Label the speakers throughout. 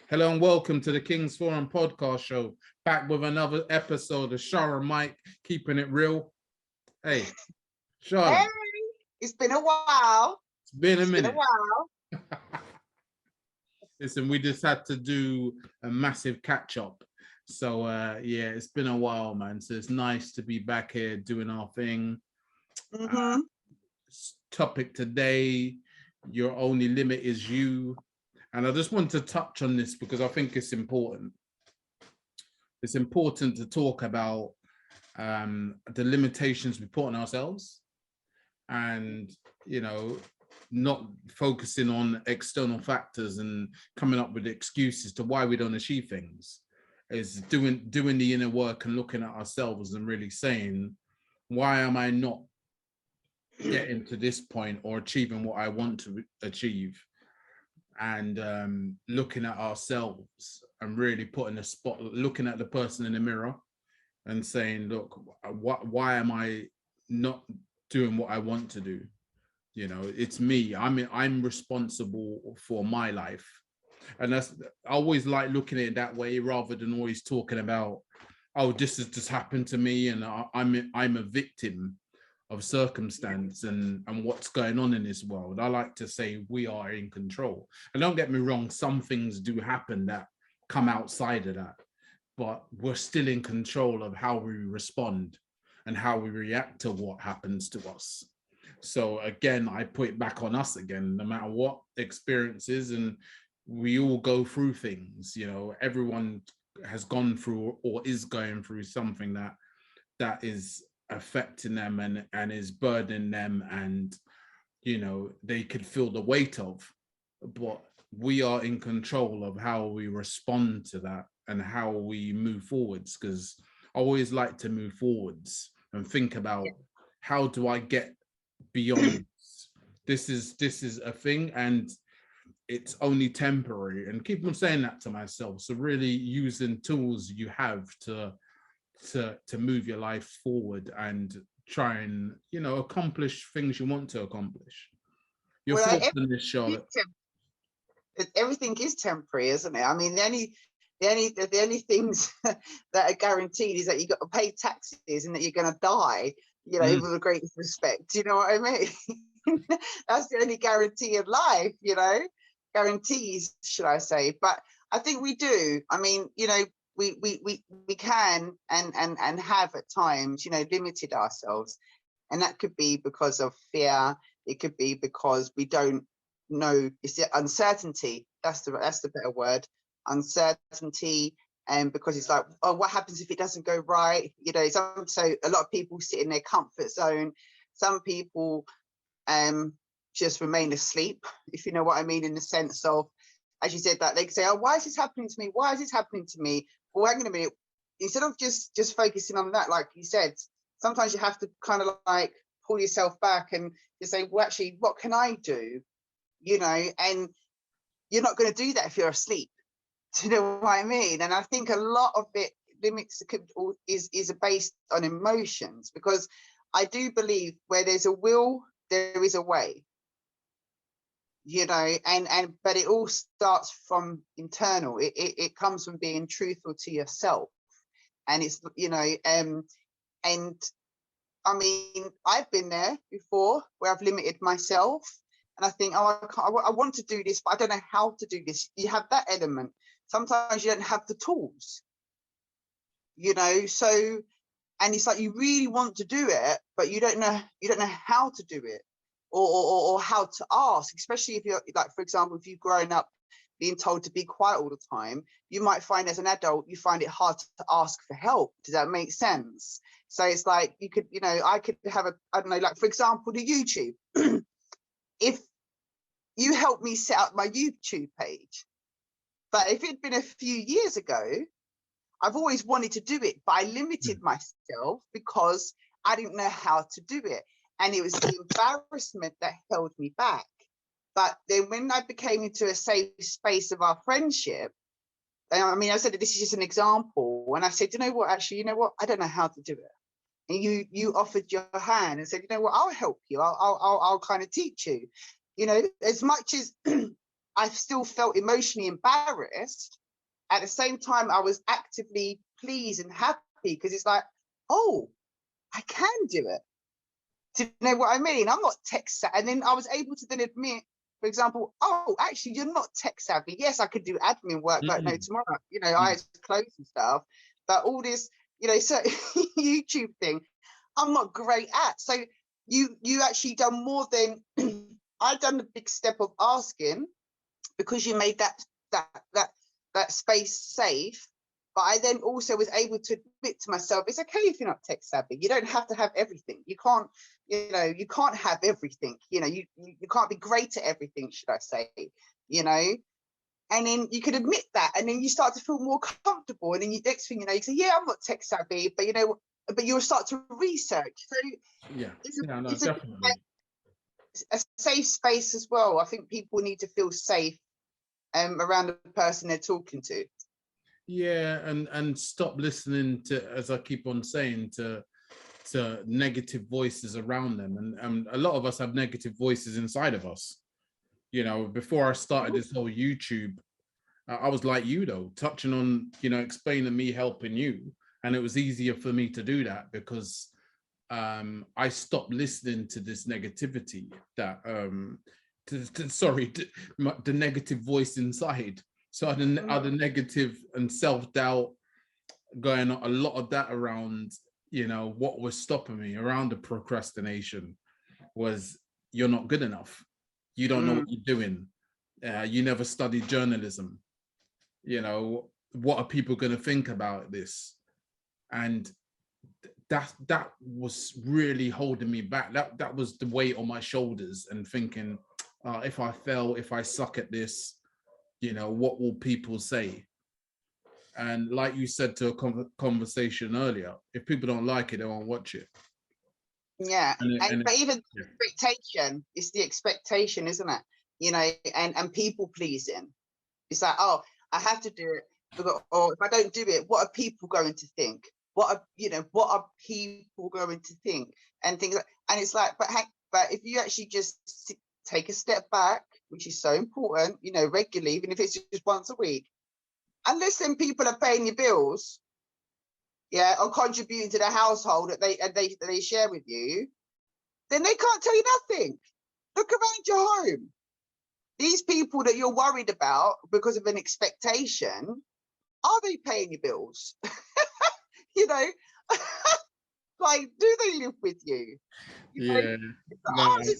Speaker 1: Hello and welcome to the King's Forum podcast show. Back with another episode of Char and Mike keeping it real. Hey,
Speaker 2: Hey,
Speaker 1: Charlotte,
Speaker 2: it's been a while.
Speaker 1: it's been a
Speaker 2: It's been a
Speaker 1: minute.
Speaker 2: while.
Speaker 1: Listen, we just had to do a massive catch up. So yeah, it's been a while, man. So it's nice to be back here doing our thing.
Speaker 2: Mm-hmm.
Speaker 1: Topic today, your only limit is you. And I just want to touch on this because I think it's important. It's important to talk about the limitations we put on ourselves and, not focusing on external factors and coming up with excuses to why we don't achieve things. Is doing the inner work and looking at ourselves and really saying, why am I not getting to this point or achieving what I want to achieve? And looking at ourselves and really putting a spot, looking at the person in the mirror and saying, look, why am I not doing what I want to do? It's me. I'm responsible for my life. And I always like looking at it that way rather than always talking about, oh, this has just happened to me and I'm a victim of circumstance and what's going on in this world. I like to say we are in control. And don't get me wrong, some things do happen that come outside of that, but we're still in control of how we respond and how we react to what happens to us. So again, I put it back on us again, no matter what experiences, and we all go through things. Everyone has gone through or is going through something that is affecting them and is burdening them, and they could feel the weight of, but we are in control of how we respond to that and how we move forwards, because I always like to move forwards and think about how do I get beyond this is a thing and it's only temporary, and keep on saying that to myself. So really using tools you have to move your life forward and try and accomplish things you want to accomplish. Your
Speaker 2: Well,
Speaker 1: thoughts on this, Charlotte?
Speaker 2: everything is temporary, isn't it? I mean, the only things that are guaranteed is that you got to pay taxes and that you're going to die. With the greatest respect. You know what I mean? That's the only guarantee of life. Guarantees, should I say? But I think we do. I mean, we can and have at times, limited ourselves, and that could be because of fear. It could be because we don't know. It's the uncertainty. That's the better word. Uncertainty. And because it's like, oh, what happens if it doesn't go right? So a lot of people sit in their comfort zone. Some people just remain asleep, if you know what I mean, in the sense of, as you said, that they can say, oh, why is this happening to me? Why is this happening to me? Well, hang on a minute. Instead of just focusing on that, like you said, sometimes you have to kind of like pull yourself back and just say, well, actually, what can I do? And you're not going to do that if you're asleep. Do you know what I mean? And I think a lot of it limits is based on emotions, because I do believe where there's a will, there is a way. But it all starts from internal. It comes from being truthful to yourself, and it's and I mean, I've been there before where I've limited myself, and I think, oh, I want to do this, but I don't know how to do this. You have that element. Sometimes you don't have the tools, so, and it's like you really want to do it, but you don't know how to do it, or how to ask, especially if you're like, for example, if you've grown up being told to be quiet all the time, you might find as an adult, you find it hard to ask for help. Does that make sense? So it's like, you could, I could have I don't know, like, for example, the YouTube. If you helped me set up my YouTube page, but if it'd been a few years ago, I've always wanted to do it, but I limited myself because I didn't know how to do it. And it was the embarrassment that held me back. But then when I became into a safe space of our friendship, I mean, I said that this is just an example. And I said, you know what, I don't know how to do it. And you offered your hand and said, you know what, I'll help you. I'll kind of teach you. As much as I still felt emotionally embarrassed. At the same time, I was actively pleased and happy because it's like, oh, I can do it. Do you know what I mean? I'm not tech savvy. And then I was able to then admit, for example, oh, actually, you're not tech savvy. Yes, I could do admin work like no tomorrow. You know, I had clothes and stuff, but all this, you know, so YouTube thing, I'm not great at. So you actually done more than I've done the big step of asking, because you made that space safe. But I then also was able to admit to myself, it's okay if you're not tech savvy. You don't have to have everything. You can't, you know, you can't have everything. You know, you can't be great at everything, should I say, you know? And then you can admit that, and then you start to feel more comfortable. And then you next thing you know, you say, yeah, I'm not tech savvy, but you know, but you'll start to research. So
Speaker 1: Yeah,
Speaker 2: it's
Speaker 1: no, definitely.
Speaker 2: a safe space as well. I think people need to feel safe around the person they're talking to.
Speaker 1: Yeah, and stop listening to, as I keep on saying, to negative voices around them. And a lot of us have negative voices inside of us. You know, before I started this whole YouTube, I was like you though, touching on, you know, explaining me, helping you. And it was easier for me to do that because I stopped listening to this negativity that, the negative voice inside. So the negative and self-doubt going on, a lot of that around, you know, what was stopping me around the procrastination was, you're not good enough. You don't know what you're doing. You never studied journalism. You know, what are people going to think about this? And that was really holding me back. That was the weight on my shoulders, and thinking, if I fail, if I suck at this, you know, what will people say? And like you said to a conversation earlier, if people don't like it, they won't watch it.
Speaker 2: Yeah, but even expectation, it's the expectation, isn't it? You know, and people pleasing. It's like, oh, I have to do it, because, or if I don't do it, what are people going to think? What are people going to think? And things like, and it's like, but if you actually just take a step back, which is so important, you know, regularly, even if it's just once a week, unless then people are paying your bills, yeah, or contributing to the household that they share with you, then they can't tell you nothing. Look around your home. These people that you're worried about because of an expectation, are they paying your bills? You know, like, do they live with you? You know, if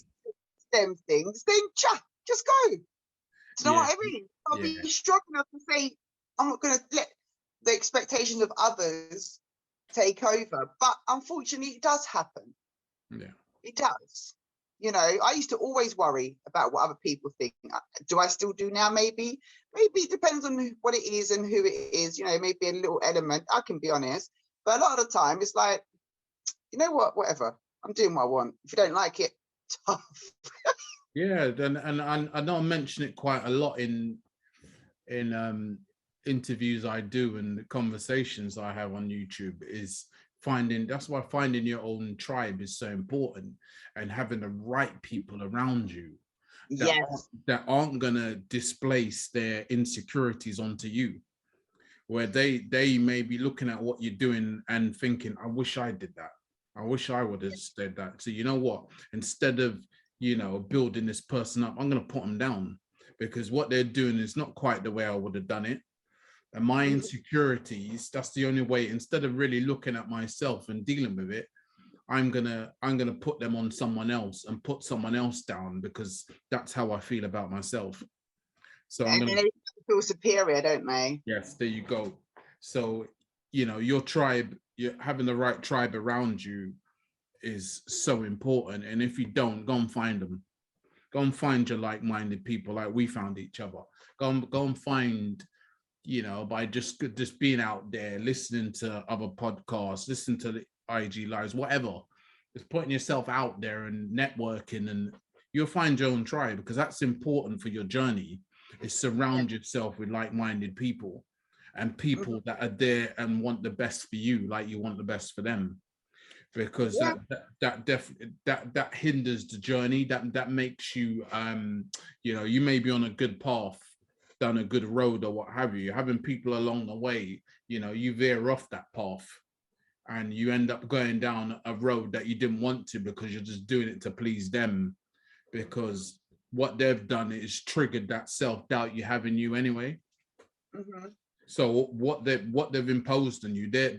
Speaker 2: them things, then just go. Do you know what I mean? I'll be strong enough to say, I'm not going to let the expectations of others take over. But unfortunately, it does happen.
Speaker 1: Yeah,
Speaker 2: it does. You know, I used to always worry about what other people think. Do I still do now? Maybe it depends on what it is and who it is. You know, maybe a little element. I can be honest, but a lot of the time it's like, you know what? Whatever. I'm doing what I want. If you don't like it, tough.
Speaker 1: Yeah, and I know I mention it quite a lot in interviews I do and the conversations I have on YouTube, is that's why finding your own tribe is so important, and having the right people around you that aren't gonna displace their insecurities onto you, where they may be looking at what you're doing and thinking, I wish I did that. I wish I would have said that. So you know what? Instead of, you know, building this person up, I'm gonna put them down, because what they're doing is not quite the way I would have done it. And my insecurities, that's the only way. Instead of really looking at myself and dealing with it, I'm gonna put them on someone else and put someone else down, because that's how I feel about myself. So I'm gonna
Speaker 2: feel superior, don't they?
Speaker 1: Yes, there you go. So, you know, your tribe, having the right tribe around you is so important. And if you don't, go and find them. Go and find your like-minded people, like we found each other. Go and find, you know, by just being out there, listening to other podcasts, listening to the IG lives, whatever. Just putting yourself out there and networking, and you'll find your own tribe, because that's important for your journey. Is surround yourself with like-minded people, and people that are there and want the best for you, like you want the best for them. because
Speaker 2: Yeah.
Speaker 1: that hinders the journey. That makes you, you know, you may be on a good path, down a good road or what have you. Having people along the way, you know, you veer off that path and you end up going down a road that you didn't want to, because you're just doing it to please them, because what they've done is triggered that self-doubt you have in you anyway.
Speaker 2: Mm-hmm.
Speaker 1: So what they've imposed on you, their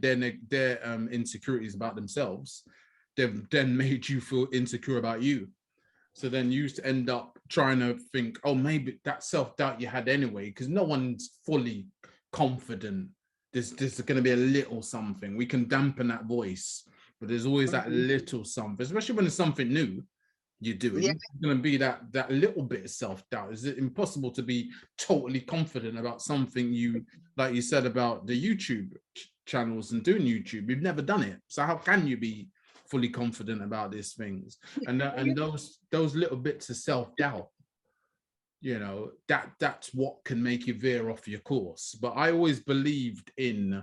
Speaker 1: insecurities about themselves, they've then made you feel insecure about you. So then you end up trying to think, oh, maybe that self-doubt you had anyway, because no one's fully confident. There's going to be a little something. We can dampen that voice, but there's always that
Speaker 2: Mm-hmm.
Speaker 1: little something, especially when it's something new you're doing.
Speaker 2: Yeah.
Speaker 1: It's going to be that little bit of self-doubt. Is it impossible to be totally confident about something you, like you said about the YouTube channels and doing YouTube? You've never done it, so how can you be fully confident about these things? And those little bits of self-doubt, you know, that's what can make you veer off your course. But I always believed in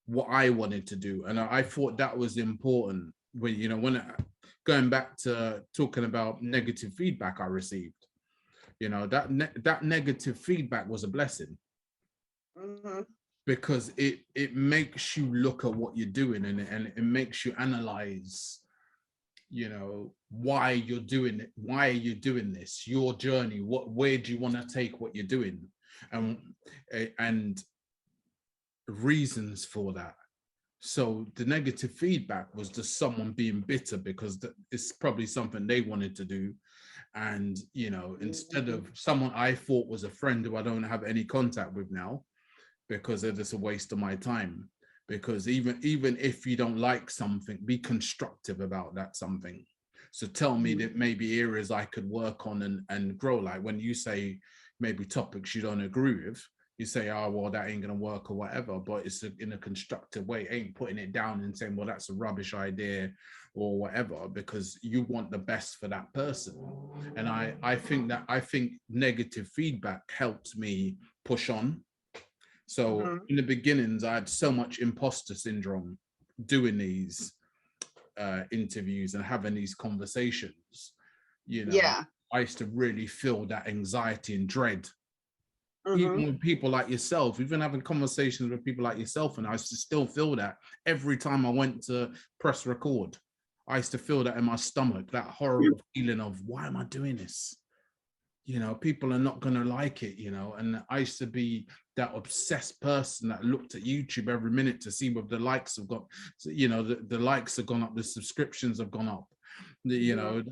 Speaker 1: what I wanted to do, and I thought that was important. When, you know, when going back to talking about negative feedback I received, you know, that negative feedback was a blessing.
Speaker 2: Mm-hmm.
Speaker 1: Because it makes you look at what you're doing, and it makes you analyze, you know, why you're doing it, why are you doing this, your journey, where do you want to take what you're doing, and reasons for that. So the negative feedback was just someone being bitter because it's probably something they wanted to do. And, you know, instead of someone I thought was a friend who I don't have any contact with now, because they're just a waste of my time. Because even if you don't like something, be constructive about that something. So tell me that maybe areas I could work on and grow. Like when you say maybe topics you don't agree with, you say, oh, well, that ain't gonna work or whatever, but it's in a constructive way. Ain't putting it down and saying, well, that's a rubbish idea or whatever, because you want the best for that person. And I think negative feedback helped me push on. So
Speaker 2: Mm-hmm.
Speaker 1: in the beginnings, I had so much imposter syndrome doing these interviews and having these conversations. You know,
Speaker 2: Yeah.
Speaker 1: I used to really feel that anxiety and dread,
Speaker 2: Mm-hmm.
Speaker 1: even with people like yourself, even having conversations with people like yourself. And I used to still feel that every time I went to press record. I used to feel that in my stomach, that horrible feeling of, why am I doing this? You know, people are not going to like it, you know. And I used to be that obsessed person that looked at YouTube every minute to see what the likes have got. So, you know, the likes have gone up, the subscriptions have gone up, you know,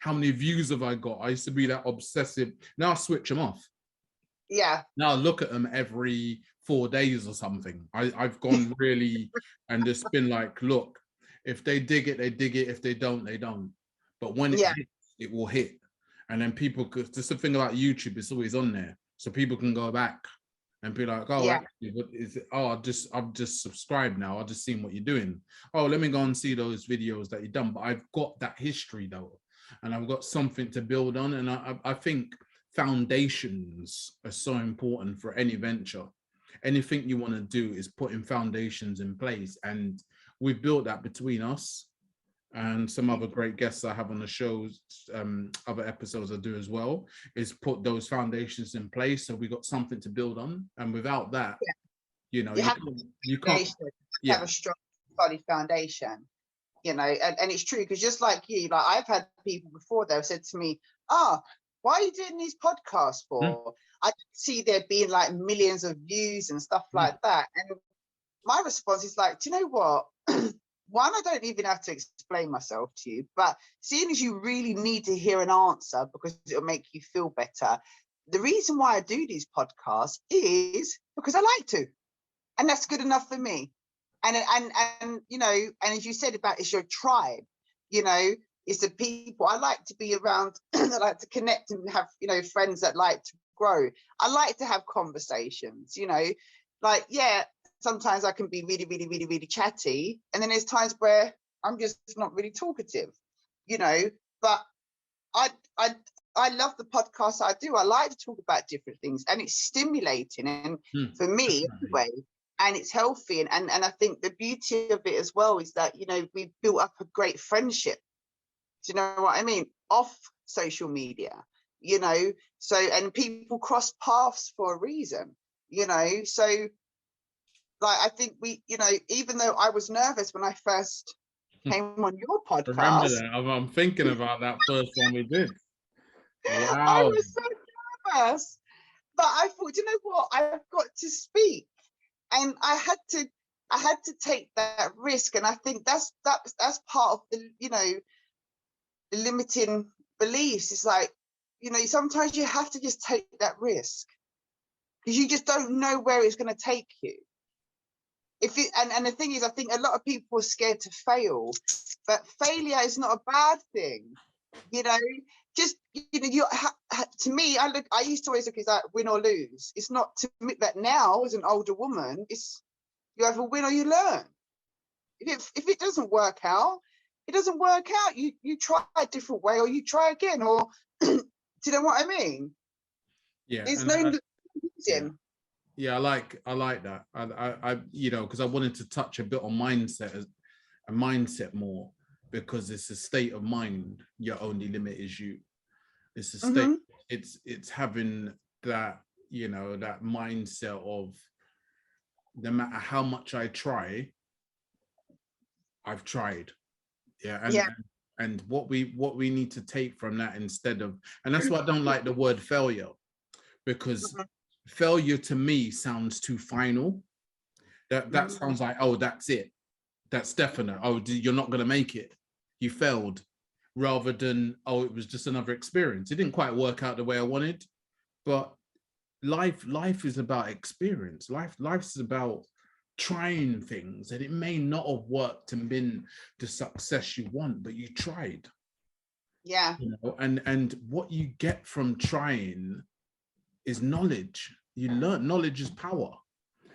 Speaker 1: how many views have I got? I used to be that obsessive. Now I switch them off.
Speaker 2: Yeah.
Speaker 1: Now I look at them every 4 days or something. I've gone really, and it's been like, look, if they dig it, they dig it. If they don't, they don't. But when it
Speaker 2: Yeah.
Speaker 1: hits, it will hit. And then people could, just the thing about YouTube, it's always on there. So people can go back and be like, oh,
Speaker 2: Yeah.
Speaker 1: actually, what is it? Oh, I've just subscribed now. I've just seen what you're doing. Oh, let me go and see those videos that you've done. But I've got that history though, and I've got something to build on. And I think foundations are so important for any venture. Anything you want to do is putting foundations in place. And we've built that between us and some other great guests I have on the shows, other episodes I do as well, is put those foundations in place. So we got something to build on. And without that,
Speaker 2: Yeah.
Speaker 1: you know,
Speaker 2: You have
Speaker 1: you can't,
Speaker 2: have a strong, solid foundation, you know, and it's true because just like you, like I've had people before that have said to me, "Ah, why are you doing these podcasts for?" I see there being like millions of views and stuff like that, and my response is like, do you know what? One, I don't even have to explain myself to you, but seeing as you really need to hear an answer because it'll make you feel better, the reason why I do these podcasts is because I like to, and that's good enough for me. And you know, and as you said about it's your tribe, you know, it's the people I like to be around. I like to connect and have, you know, friends that like to grow. I like to have conversations, you know, like, yeah, sometimes I can be really, really, really, really chatty. And then there's times where I'm just not really talkative, you know, but I I I love the podcast I do. I like to talk about different things and it's stimulating. And for me, anyway, and it's healthy. And I think the beauty of it as well is that, you know, we built up a great friendship. Do you know what I mean? Off social media, you know, so, and people cross paths for a reason, you know, so like, I think we, you know, even though I was nervous when I first came on your
Speaker 1: Remember
Speaker 2: podcast,
Speaker 1: that? I'm thinking about that first one we did.
Speaker 2: I
Speaker 1: Wow.
Speaker 2: was so nervous, but I thought, you know what, I've got to speak, and I had to take that risk, and I think that's part of the, you know, the limiting beliefs. It's like, you know, sometimes you have to just take that risk because you just don't know where it's going to take you. If it, and the thing is, I think a lot of people are scared to fail, but failure is not a bad thing. You know, just, you know, to me, I used to always look at that win or lose. It's not to me, but now as an older woman, it's, you either win or you learn. If it doesn't work out, it doesn't work out. You try a different way, or you try again, or do you know what I mean?
Speaker 1: Yeah.
Speaker 2: There's
Speaker 1: And
Speaker 2: no
Speaker 1: yeah.
Speaker 2: losing.
Speaker 1: Yeah, I like that. I you know, because I wanted to touch a bit on mindset more, because it's a state of mind. Your only limit is you. It's a state.
Speaker 2: Mm-hmm.
Speaker 1: It's having that, you know, that mindset of, no matter how much I try, I've tried. Yeah,
Speaker 2: Yeah.
Speaker 1: and what we need to take from that, instead of, and that's why I don't like the word failure, because failure to me sounds too final. That sounds like, oh, that's it, that's definite, oh, you're not going to make it, you failed, rather than, oh, it was just another experience, it didn't quite work out the way I wanted. But life is about experience. Life's about trying things, and it may not have worked and been the success you want, but you tried.
Speaker 2: Yeah.
Speaker 1: You know, and what you get from trying is knowledge. You learn, knowledge is power.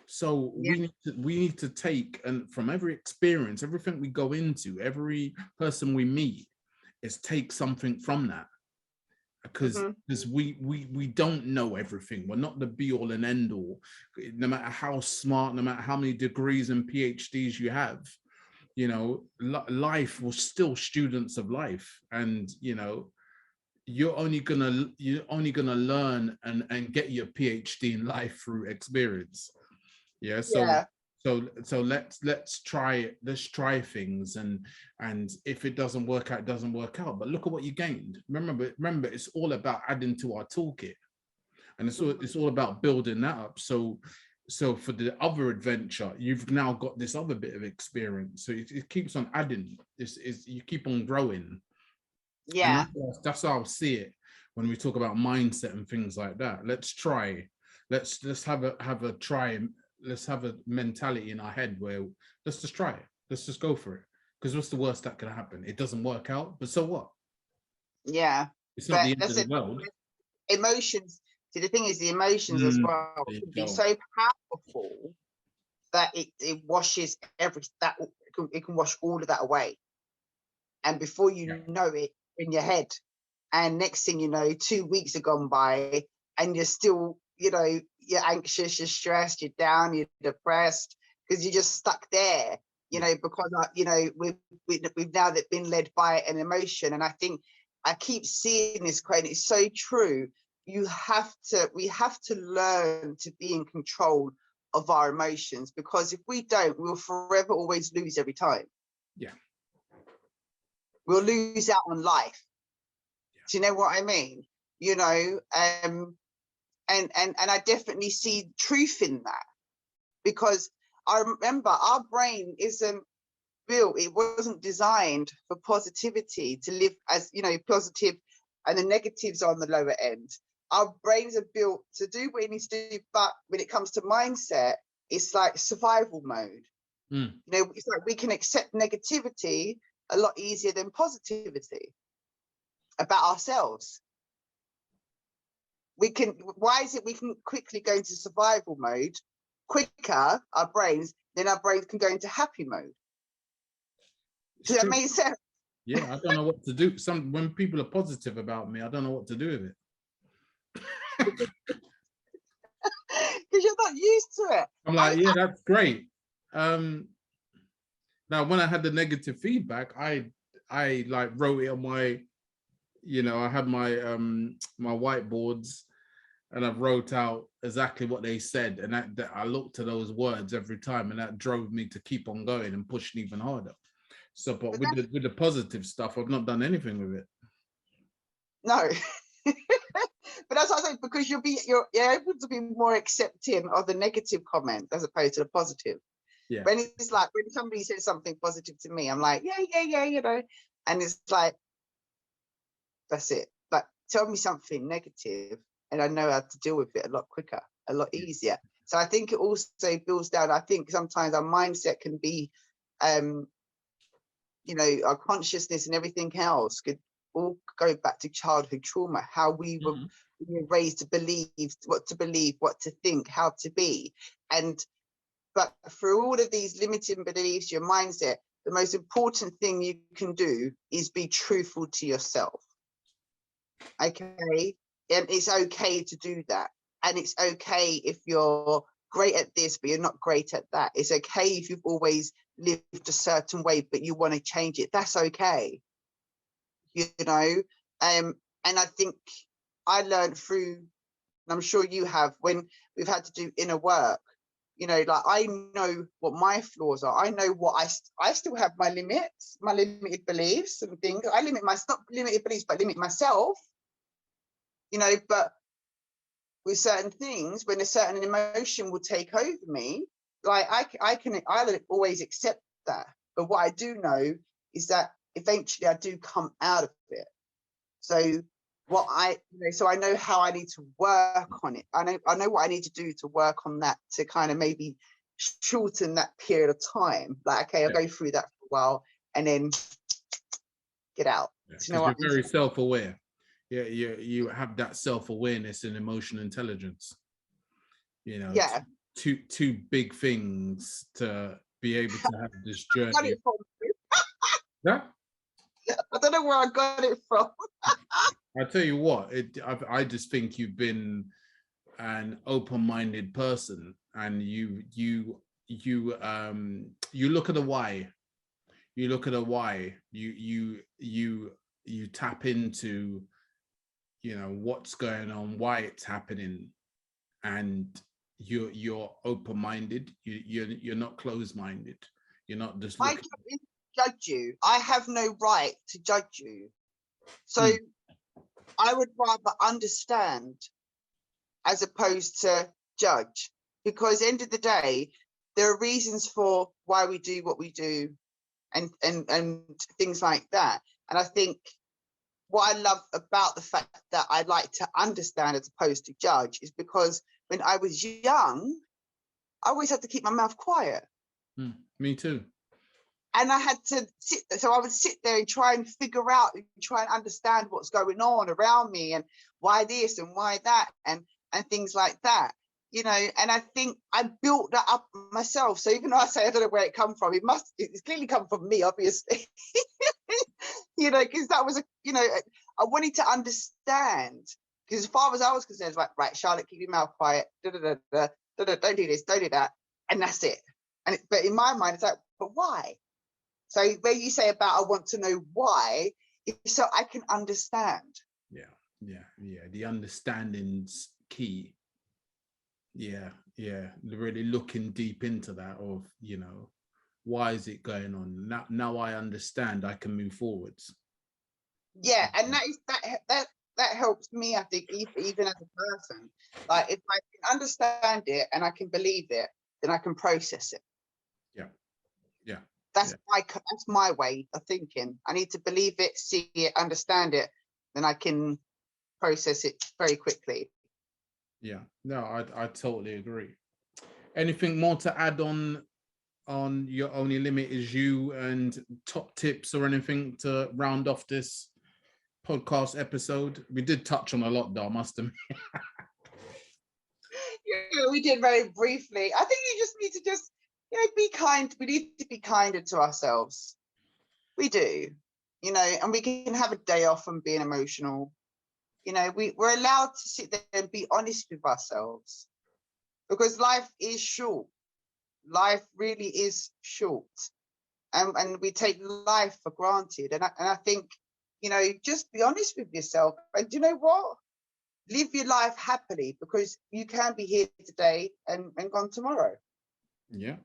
Speaker 1: So
Speaker 2: Yeah.
Speaker 1: we need to take, and from every experience, everything we go into, every person we meet, is take something from that, because we don't know everything. We're not the be all and end all. No matter how smart, no matter how many degrees and PhDs you have, you know, life was still students of life, and you know, you're only gonna learn and get your PhD in life through experience. Yeah.
Speaker 2: Yeah.
Speaker 1: So let's try things, and if it doesn't work out, it doesn't work out, but look at what you gained. Remember, it's all about adding to our toolkit, and it's all about building that up. So for the other adventure, you've now got this other bit of experience, so it keeps on adding. This is, you keep on growing. And
Speaker 2: Yeah.
Speaker 1: that's how I'll see it when we talk about mindset and things like that. Let's try. Let's have a try. Let's have a mentality in our head where, let's just try it. Let's just go for it. Because what's the worst that can happen? It doesn't work out, but so what?
Speaker 2: Yeah.
Speaker 1: It's not
Speaker 2: But
Speaker 1: the end of
Speaker 2: that's
Speaker 1: the
Speaker 2: it.
Speaker 1: world.
Speaker 2: Emotions. See, the thing is, the emotions as well
Speaker 1: There you
Speaker 2: can be
Speaker 1: go.
Speaker 2: so powerful that it washes it can wash all of that away. And before
Speaker 1: Yeah.
Speaker 2: you know it, in your head, and next thing you know, 2 weeks have gone by, and you're still, you know, you're anxious, you're stressed, you're down, you're depressed, because you're just stuck there, you know, because you know, we've now been led by an emotion. And I think I keep seeing this quote, and it's so true. We have to learn to be in control of our emotions, because if we don't, we'll forever always lose every time.
Speaker 1: Yeah.
Speaker 2: We'll lose out on life.
Speaker 1: Yeah.
Speaker 2: Do you know what I mean? You know, and I definitely see truth in that, because I remember our brain isn't built, it wasn't designed for positivity, to live as, you know, positive, and the negatives are on the lower end. Our brains are built to do what it needs to do, but when it comes to mindset, it's like survival mode. You know, it's like we can accept negativity a lot easier than positivity about ourselves. Why is it we can quickly go into survival mode quicker, our brains, then our brains can go into happy mode? Does that make sense?
Speaker 1: Yeah, I don't know what to do. When people are positive about me, I don't know what to do with it.
Speaker 2: because you're not used to it.
Speaker 1: I'm like, yeah, that's great. Now when I had the negative feedback, I like wrote it on my, I had my my whiteboards, and I wrote out exactly what they said, and that I looked to those words every time, and that drove me to keep on going and pushing even harder. So, but with the positive stuff, I've not done anything with it.
Speaker 2: No. But that's what I say, because you're able to be more accepting of the negative comment as opposed to the positive.
Speaker 1: Yeah.
Speaker 2: When it's like, when somebody says something positive to me, I'm like, yeah, and it's like, that's it. But tell me something negative, and I know how to deal with it a lot quicker, a lot easier. So I think it also builds down. I think sometimes our mindset can be, our consciousness and everything else could all go back to childhood trauma, how we were raised to believe, what to think, how to be. But through all of these limiting beliefs, your mindset, the most important thing you can do is be truthful to yourself. Okay? And it's okay to do that. And it's okay if you're great at this, but you're not great at that. It's okay if you've always lived a certain way, but you want to change it. That's okay. And I think I learned through, and I'm sure you have, when we've had to do inner work, like I know what my flaws are. I know what I still have my limits, my limited beliefs and things. I limit not limited beliefs, but limit myself, but with certain things, when a certain emotion will take over me, like I always accept that. But what I do know is that eventually I do come out of it. So so I know how I need to work on it. I know what I need to do to work on that, to kind of maybe shorten that period of time. Like, okay, I'll go through that for a while and then get out.
Speaker 1: Yeah, you know, you're very self-aware. Yeah, you have that self-awareness and emotional intelligence.
Speaker 2: Yeah.
Speaker 1: Two big things to be able to have this journey. Yeah.
Speaker 2: I don't know where I got it from.
Speaker 1: I tell you what, I just think you've been an open-minded person, and you look at the why. You look at the why. You tap into, what's going on, why it's happening, and you're open-minded. You're not closed-minded. You're not just looking.
Speaker 2: I don't judge you. I have no right to judge you. So I would rather understand as opposed to judge, because at the end of the day, there are reasons for why we do what we do and things like that. And I think what I love about the fact that I like to understand as opposed to judge is because when I was young, I always had to keep my mouth quiet.
Speaker 1: Me too.
Speaker 2: And I had to I would sit there and try and figure out, try and understand what's going on around me and why this and why that and things like that, and I think I built that up myself. So even though I say I don't know where it come from, it's clearly come from me, obviously, because that was I wanted to understand, because as far as I was concerned, it's like, right, Charlotte, keep your mouth quiet, don't do this, don't do that, and that's it. But in my mind, it's like, but why? So where you say about I want to know why, so I can understand.
Speaker 1: Yeah. The understanding's key. Yeah. Really looking deep into that of, why is it going on? Now I understand, I can move forwards.
Speaker 2: Yeah, and that helps me, I think, even as a person. Like, if I can understand it and I can believe it, then I can process it.
Speaker 1: Yeah.
Speaker 2: That's my way of thinking. I need to believe it, see it, understand it, then I can process it very quickly.
Speaker 1: Yeah, no, I totally agree. Anything more to add on Your Only Limit Is You, and top tips or anything to round off this podcast episode? We did touch on a lot, though, I must admit.
Speaker 2: Yeah, we did very briefly. I think you just need to be kind. We need to be kinder to ourselves. We do, and we can have a day off from being emotional. We're allowed to sit there and be honest with ourselves. because life is short. Life really is short, and we take life for granted. And I think, just be honest with yourself. And you know what? Live your life happily, because you can be here today and gone tomorrow.
Speaker 1: Yeah.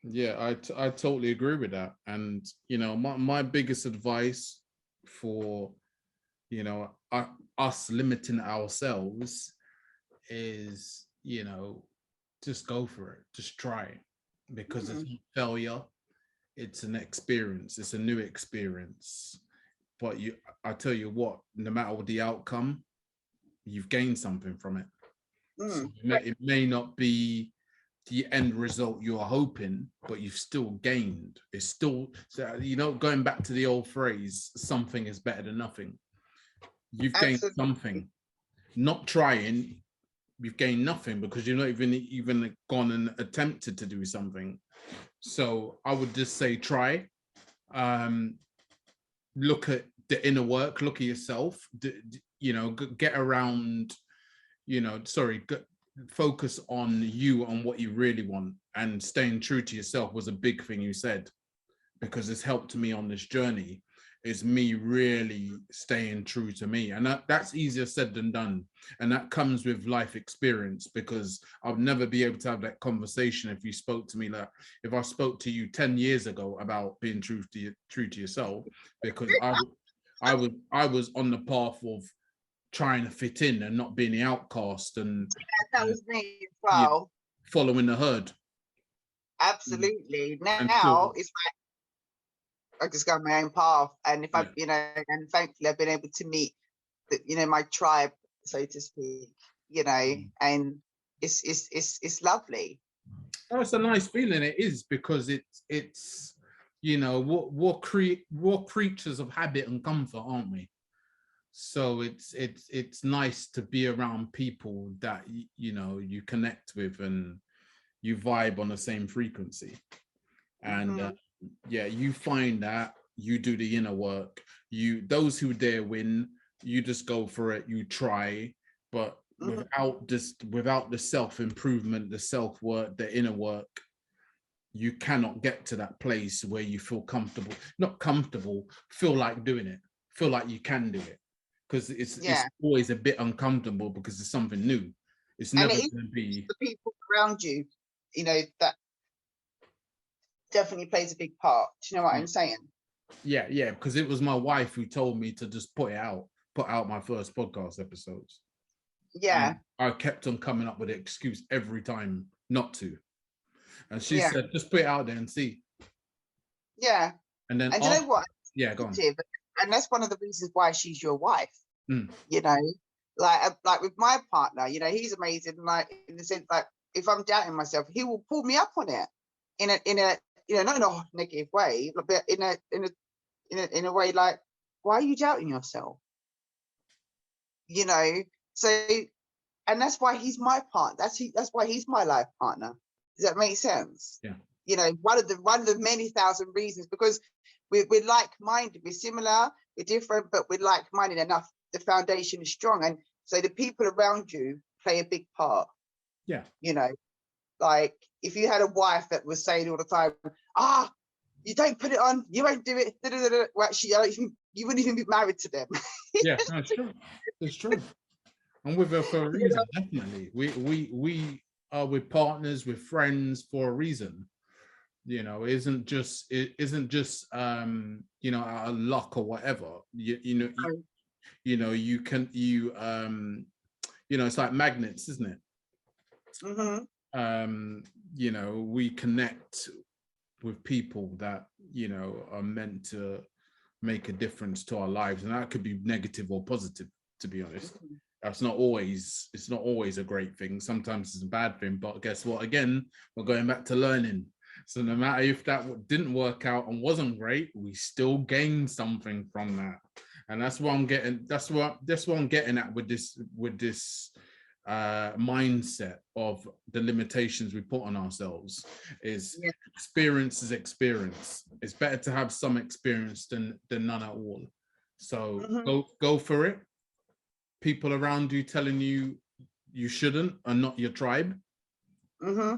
Speaker 1: Yeah, I totally agree with that. And my biggest advice for us limiting ourselves is just go for it, just try, because it's not failure, it's an experience, it's a new experience. But I tell you what, no matter what the outcome, you've gained something from it. So it may not be the end result you're hoping, but you've still gained. It's still, going back to the old phrase, something is better than nothing. You've gained something. Not trying, you've gained nothing, because you're not even gone and attempted to do something. So I would just say try. Look at the inner work, look at yourself, get around, focus on you, on what you really want, and staying true to yourself was a big thing you said, because it's helped me on this journey, is me really staying true to me. And that's easier said than done. And that comes with life experience, because I'll never be able to have that conversation if you spoke to me like, if I spoke to you 10 years ago about being true to yourself, because I was on the path of trying to fit in and not being the outcast, and
Speaker 2: that was me as well.
Speaker 1: Following the herd.
Speaker 2: Absolutely. Now it's like I just go my own path, and if I, and thankfully I've been able to meet, my tribe, so to speak, and it's lovely.
Speaker 1: Oh, it's a nice feeling. It is, because it's we're creatures of habit and comfort, aren't we? So it's nice to be around people that you connect with and you vibe on the same frequency. And you find that you do the inner work. Those who dare win, you just go for it, you try, but without the self-improvement, the self-work, the inner work, you cannot get to that place where you feel comfortable, not comfortable, feel like doing it, feel like you can do it, because it's always a bit uncomfortable, because it's something new. It's never going to be
Speaker 2: the people around you, that definitely plays a big part. Do you know what I'm saying?
Speaker 1: Yeah, because it was my wife who told me to just put out my first podcast episodes.
Speaker 2: Yeah.
Speaker 1: And I kept on coming up with an excuse every time not to. And she said, just put it out there and see.
Speaker 2: Yeah.
Speaker 1: And then
Speaker 2: you know what?
Speaker 1: Yeah, go on.
Speaker 2: And that's one of the reasons why she's your wife. Like with my partner, he's amazing. Like, in the sense, like, if I'm doubting myself, he will pull me up on it in a not in a negative way, but in a way like, why are you doubting yourself? So, and that's why he's my partner. That's why he's my life partner. Does that make sense?
Speaker 1: Yeah.
Speaker 2: One of the many thousand reasons, because we're like-minded, we're similar, we're different, but we're like-minded enough. The foundation is strong, and so the people around you play a big part.
Speaker 1: Yeah.
Speaker 2: Like, if you had a wife that was saying all the time, you don't put it on, you won't do it, well, actually, you wouldn't even be married to them.
Speaker 1: Yeah, that's true. It's true. And with her for a reason, definitely. We are with partners, with friends for a reason. It isn't just out of luck or whatever. You can it's like magnets, isn't it? We connect with people that are meant to make a difference to our lives, and that could be negative or positive, to be honest. It's not always a great thing. Sometimes it's a bad thing, but guess what? Again, we're going back to learning. So no matter if that didn't work out and wasn't great, we still gained something from that. And that's what I'm getting. That's what I'm getting at with this mindset of the limitations we put on ourselves. Is experience is experience. It's better to have some experience than none at all. So go for it. People around you telling you shouldn't are not your tribe.
Speaker 2: Mm-hmm.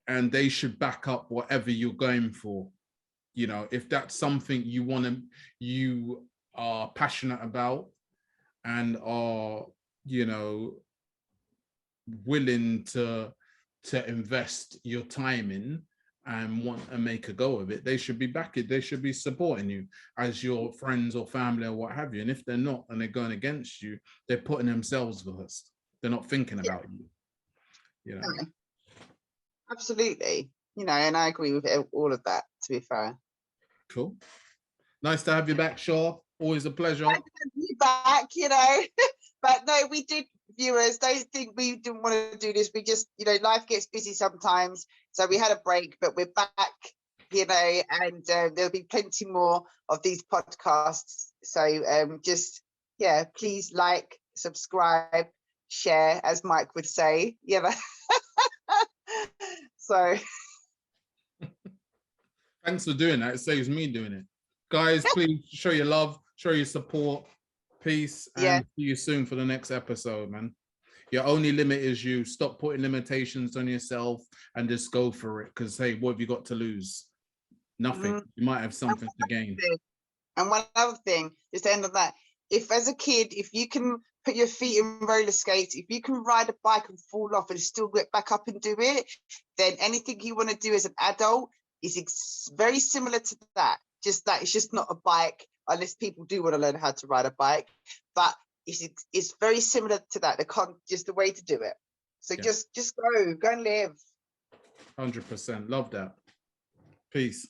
Speaker 1: and they should back up whatever you're going for. You know, if that's something you are passionate about and are, you know, willing to invest your time in and want to make a go of it, they should be backing, they should be supporting you as your friends or family or what have you. And if they're not and they're going against you, they're putting themselves first. They're not thinking about you. You know.
Speaker 2: No, absolutely. You know, and I agree with all of that, to be fair.
Speaker 1: Cool. Nice to have you back, Char. Always a pleasure.
Speaker 2: Nice to have you back, you know. But no, we did, viewers, don't think we didn't want to do this. We just, you know, life gets busy sometimes. So we had a break, but we're back, you know, and there'll be plenty more of these podcasts. So just, yeah, please like, subscribe, share, as Mike would say. Yeah. So
Speaker 1: thanks for doing that. It saves me doing it. Guys, please show your love, show your support. Peace, and
Speaker 2: yeah,
Speaker 1: see you soon for the next episode, man. Your only limit is you. Stop putting limitations on yourself and just go for it. Because, hey, what have you got to lose? Nothing. You might have something to gain.
Speaker 2: And one other thing, just to end on that, if as a kid, if you can put your feet in roller skates, if you can ride a bike and fall off and still get back up and do it, then anything you want to do as an adult is very similar to that. Just that it's just not a bike, unless people do want to learn how to ride a bike. But it's very similar to that. Just the way to do it. So yeah. just go and live.
Speaker 1: 100%. Love that. Peace.